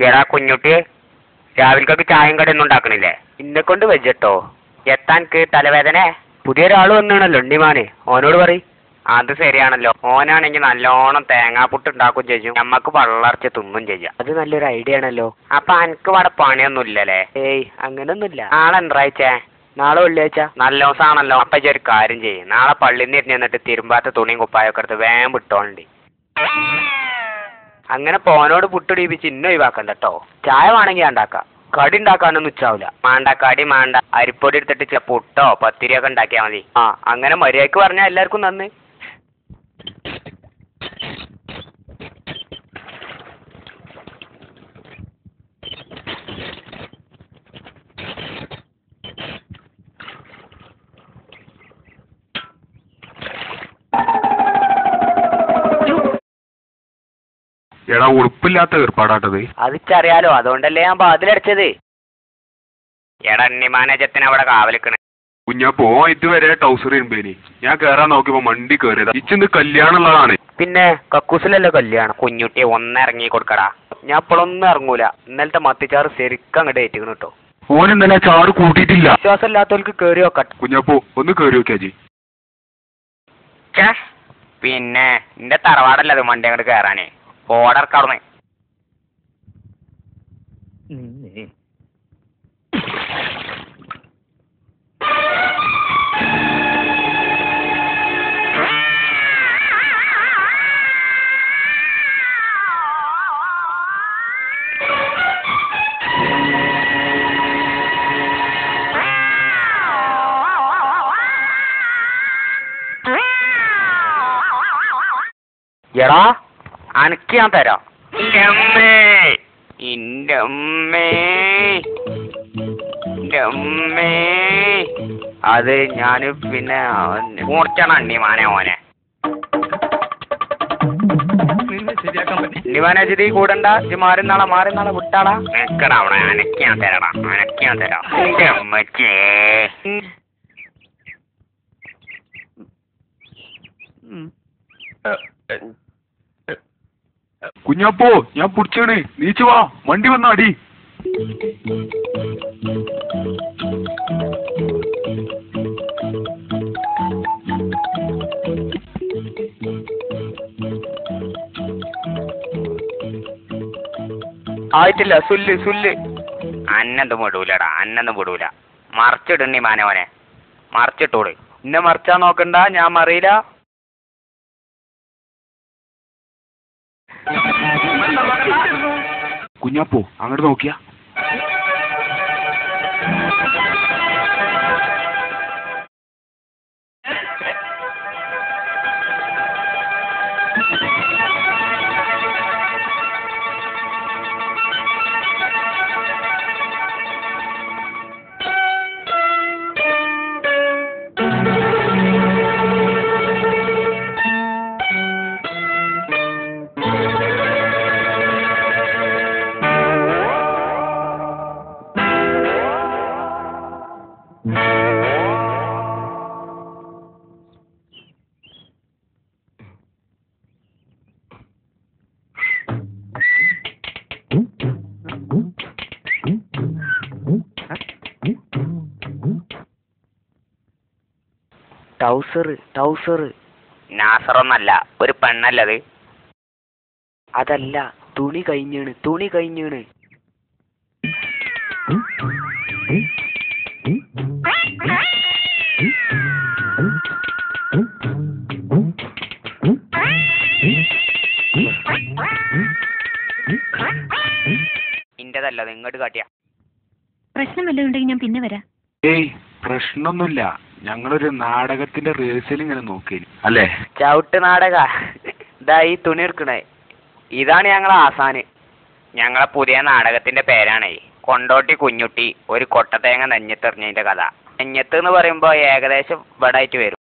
എടാ കുഞ്ഞുട്ടി, രാവിലേക്കൊക്കെ ചായയും കടയൊന്നും ഉണ്ടാക്കണില്ലേ? ഇന്നെ കൊണ്ട് വെച്ചോ. എത്താൻക്ക് തലവേദന? പുതിയൊരാൾ വന്നാണല്ലോ ഉണ്ണിമാന്, ഓനോട് പറയും. അത് ശരിയാണല്ലോ, ഓനാണെങ്കിൽ നല്ലോണം തേങ്ങാപ്പുട്ട് ഉണ്ടാക്കും ചെയ്യും, നമ്മക്ക് വള്ളർച്ച് തിന്നും ചെയ്യാം. അത് നല്ലൊരു ഐഡിയ ആണല്ലോ. അപ്പൊ അനക്ക് ഇവിടെ പണിയൊന്നും ഇല്ലല്ലേ? ഏയ് അങ്ങനൊന്നുമില്ല. നാളെ എന്താഴ്ചേ? നാളെ വെള്ളിയാഴ്ച. നല്ല ദിവസമാണല്ലോ. അപ്പൊ ഒരു കാര്യം ചെയ്യും, നാളെ പള്ളിയിൽ നിന്ന് ഇരുന്നിട്ട് തിരുമ്പാത്ത തുണിയും കുപ്പായൊക്കെ എടുത്ത് വേഗം വിട്ടോണ്ടി. അങ്ങനെ പോനോട് പുട്ടിടിപ്പിച്ച് ഇന്ന ഒഴിവാക്കണ്ട കേട്ടോ. ചായ വേണമെങ്കിൽ ഉണ്ടാക്കാം, കടി ഉണ്ടാക്കാനൊന്നും ഉച്ചാവില്ല. മാണ്ട കടി മാണ്ട, അരിപ്പൊടി എടുത്തിട്ട് പുട്ടോ പത്തിരിയൊക്കെ ഉണ്ടാക്കിയാൽ മതി. ആ അങ്ങനെ മര്യാദക്ക് പറഞ്ഞാൽ എല്ലാവർക്കും നന്ന്. എടാ ഉറുപ്പില്ലാത്ത ഏർപ്പാടാട്ടത്. അതിച്ചറിയാലോ, അതുകൊണ്ടല്ലേ ഞാൻ ബാതിലടിച്ചത്. എടാ ഉണ്ണിമാനേജത്തിന് അവിടെ കാവലിക്കണേ. കുഞ്ഞപ്പോ ഇതുവരെ ടൗസർ ഇരുമ്പേനി, ഞാൻ കേറാൻ നോക്കിയപ്പോ മണ്ടി കേറിയതാ. ഇച്ചിന്ന് കല്യാണുള്ളതാണ്. പിന്നെ കക്കൂസിലല്ലേ കല്യാണം. കുഞ്ഞുട്ടി ഒന്നിറങ്ങി കൊടുക്കടാ. ഞാൻ ഇപ്പോഴൊന്നും ഇറങ്ങൂല. ഇന്നലത്തെ മത്തിച്ചാറ് ശരിക്കും അങ്ങോട്ട് ഏറ്റിക്കണ കേട്ടോ. ഓൻ ഇന്നലെ ചാറ് കൂട്ടിയിട്ടില്ല. വിശ്വാസം ഇല്ലാത്തവർക്ക് കേറി നോക്കട്ടെ. കുഞ്ഞപ്പോ ഒന്ന് കേറി നോക്കിയാജി. പിന്നെ എന്റെ തറവാടല്ലത് വണ്ടി അങ്ങോട്ട് കയറാനേ. ഓർഡർ കടന്നേ. എടാ അനക്ക് ഞാൻ തരാം. അത് ഞാന് പിന്നെ മൂർച്ചാണ് അണ്ണിമാനെ ഓനെ. അണ്ണിമാനെ കൂടണ്ട, മാറി നാളെ വിട്ടാടാ. നിക്കടാ അവിടെ, അനക്ക് ഞാൻ തരാടാ, അനക്ക് ഞാൻ തരാം. എന്റെ അമ്മച്ചേ. കുഞ്ഞപ്പോ ഞാൻ പിടിച്ചാണ്, നീച്ചു വാ, വണ്ടി വന്നാടി. ആയിട്ടില്ല. സുല്ല് അന്നൊന്നും വിടൂലടാ, അന്നൊന്നും വിടൂല. മറിച്ചിടുണ്ണി മാനവനെ, മറിച്ചിട്ടോള്. ഇന്നെ മറിച്ചാ നോക്കണ്ട, ഞാൻ മറിയില്ല. കുഞ്ഞപ്പോ അങ്ങോട്ട് നോക്കിയാ. ടൗസർ നാസറൊന്നല്ല, ഒരു പെണ്ണല്ലത്. അതല്ല, തുണി കഴിഞ്ഞാണ്. ഇന്റതല്ല, ഇങ്ങോട്ട് കാട്ടിയ. പ്രശ്നം വല്ലതും ഉണ്ടെങ്കിൽ ഞാൻ പിന്നെ വരാം. ഏയ് പ്രശ്നമൊന്നുമില്ല, ഞങ്ങളൊരു നാടകത്തിന്റെ റിഹേഴ്സൽ ഇങ്ങനെ നോക്കി അല്ലേ. ചവിട്ട് നാടക. ഇതാ ഈ തുണി എടുക്കണേ, ഇതാണ് ഞങ്ങളെ ആസാന്. ഞങ്ങളെ പുതിയ നാടകത്തിന്റെ പേരാണേ കൊണ്ടോട്ടി കുഞ്ഞുട്ടി ഒരു കൊട്ടത്തേങ്ങ നെഞ്ഞത്തെറിഞ്ഞതിന്റെ കഥ. നെഞ്ഞത്ത് എന്ന് പറയുമ്പോ ഏകദേശം ഇവിടെ ആയിട്ട് വരും.